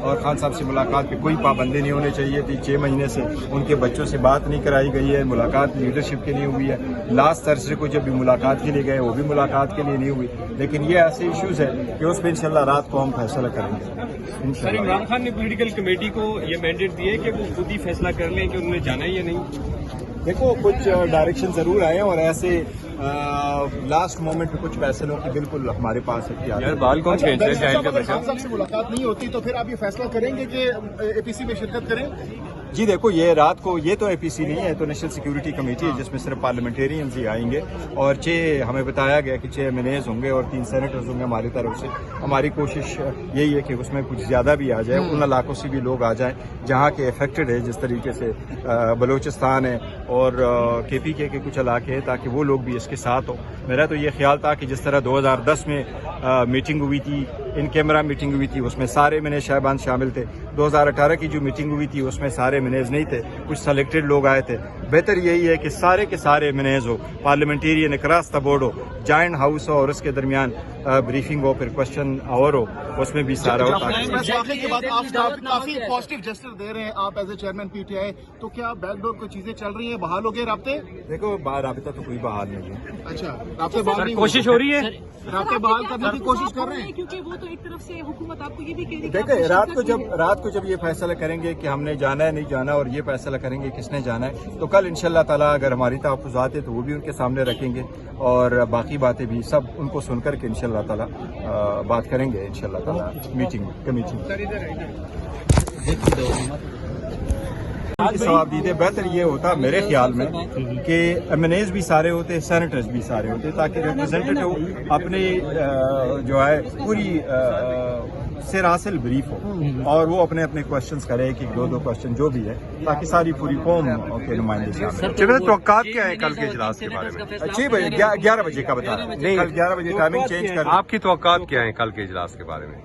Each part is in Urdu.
اور خان صاحب سے ملاقات پہ کوئی پابندی نہیں ہونی چاہیے تھی. 6 مہینے سے ان کے بچوں سے بات نہیں کرائی گئی ہے, ملاقات لیڈرشپ کے لیے ہوئی ہے. لاسٹ تھرسڈے کو جب بھی ملاقات کے لیے گئے وہ بھی ملاقات کے لیے نہیں ہوئی. لیکن یہ ایسے ایشوز ہے کہ اس پہ انشاءاللہ رات کو ہم فیصلہ کریں گے. سر عمران خان نے پولیٹیکل کمیٹی کو یہ مینڈیٹ دیا ہے کہ وہ خود ہی فیصلہ کر لیں کہ انہوں نے جانا ہے یا نہیں. دیکھو کچھ ڈائریکشن ضرور آئے ہیں اور ایسے لاسٹ مومنٹ پہ کچھ فیصلوں کی بالکل ہمارے پاس اختیار ہے. صاحب سے ملاقات نہیں ہوتی تو پھر آپ یہ فیصلہ کریں گے کہ اے پی سی میں شرکت کریں؟ جی دیکھو یہ رات کو یہ تو اے پی سی نہیں ہے, تو نیشنل سیکیورٹی کمیٹی ہے جس میں صرف پارلیمنٹیرینز ہی آئیں گے اور 6 ہمیں بتایا گیا کہ 6 منیز ہوں گے اور 3 سینیٹرز ہوں گے ہماری طرف سے. ہماری کوشش یہی ہے کہ اس میں کچھ زیادہ بھی آ جائے, ان علاقوں سے بھی لوگ آ جائیں جہاں کے افیکٹڈ ہے, جس طریقے سے بلوچستان ہے اور کے پی کے کچھ علاقے ہیں, تاکہ وہ لوگ بھی اس کے ساتھ ہوں. میرا تو یہ خیال تھا کہ جس طرح 2010 میں میٹنگ ہوئی تھی, ان کیمرہ میٹنگ ہوئی تھی, اس میں سارے منیز صاحبان شامل تھے. 2018 کی جو میٹنگ ہوئی تھی اس میں سارے منیز نہیں تھے, کچھ سلیکٹڈ لوگ آئے تھے. بہتر یہی ہے کہ سارے کے سارے منیز ہو, پارلیمنٹیرین اکراس دا بورڈ ہو, جوائنٹ ہاؤس ہو اور اس کے درمیان بریفنگ ہو, پھر کوشچن آور ہو, اس میں بھی سارا ہو. واقعے کے بعد آپ کافی پازیٹیو جسٹر دے رہے ہیں آپ as a chairman P T I, تو کیا بیک ڈور کو چیزیں چل رہی ہیں, بحال ہو گئے رابطے؟ دیکھو رابطہ تو کوئی بحال نہیں ہے. اچھا رابطے بحال کوشش ہو رہی ہے, رابطے بحال کرنے کی کوشش کر رہے ہیں کیونکہ وہ تو ایک طرف سے حکومت آپ کو یہ بھی کہہ رہی ہے. دیکھیں رات کو جب یہ فیصلہ کریں گے کہ ہم نے جانا ہے نہیں جانا اور یہ فیصلہ کریں گے کس نے جانا ہے, تو کل انشاءاللہ تعالیٰ اگر ہماری تحفظات ہے تو وہ بھی ان کے سامنے رکھیں گے اور باقی باتیں بھی سب ان کو سن کر کے انشاءاللہ تعالیٰ بات کریں گے انشاءاللہ تعالیٰ میٹنگ کمیٹی ثواب دیتے. بہتر یہ ہوتا میرے خیال میں کہ ایم این ایز بھی سارے ہوتے, سینیٹرز بھی سارے ہوتے, تاکہ ریپرزینٹیٹیو اپنے جو ہے پوری سراسل بریف ہو اور وہ اپنے اپنے کوشچنز کرے, کہ 2 کوشچن جو بھی ہے, تاکہ ساری پوری قوم کے نمائندے شامل. توقعات کیا ہے کل کے اجلاس کے بارے میں؟ 6 بجے 11 بجے کا بتا رہا ہوں, کل 11 بجے ٹائمنگ چینج کر. آپ کی توقعات کیا ہیں کل کے اجلاس کے بارے میں؟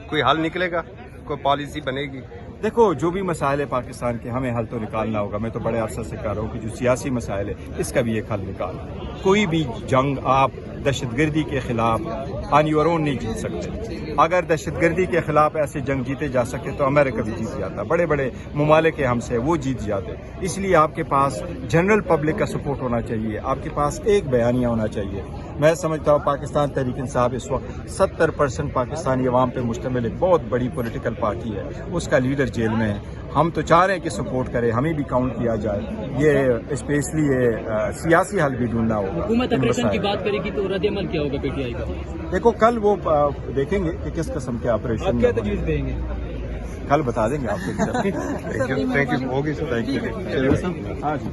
کوئی حل نکلے گا, کوئی پالیسی بنے گی؟ دیکھو جو بھی مسائل ہے پاکستان کے, ہمیں حل تو نکالنا ہوگا. میں تو بڑے عرصے سے کہہ رہا ہوں کہ جو سیاسی مسائل ہے اس کا بھی ایک حل نکالنا. کوئی بھی جنگ آپ دہشت گردی کے خلاف آن یور اون نہیں جیت سکتے. اگر دہشت گردی کے خلاف ایسے جنگ جیتے جا سکے تو امریکہ بھی جیت جاتا, بڑے بڑے ممالک ہم سے وہ جیت جاتے. اس لیے آپ کے پاس جنرل پبلک کا سپورٹ ہونا چاہیے, آپ کے پاس ایک بیانیہ ہونا چاہیے. میں سمجھتا ہوں پاکستان تحریک انصاف اس وقت 70% پاکستانی عوام پہ مشتمل ایک بہت بڑی پولیٹیکل پارٹی ہے, اس کا لیڈر جیل میں ہے. ہم تو چاہ رہے ہیں کہ سپورٹ کرے, ہمیں بھی کاؤنٹ کیا جائے. یہ اسپیشلی یہ سیاسی حل بھی ڈھونڈنا ہو. حکومت آپریشن کی بات کرے گی تو رد عمل کیا ہوگا پی ٹی آئی کا؟ دیکھو کل وہ دیکھیں گے کہ کس قسم کے آپریشن کیا تجویز دیں گے, کل بتا دیں گے آپ کو. Thank you. ہوگی سر, تھینک یو. ہاں جی.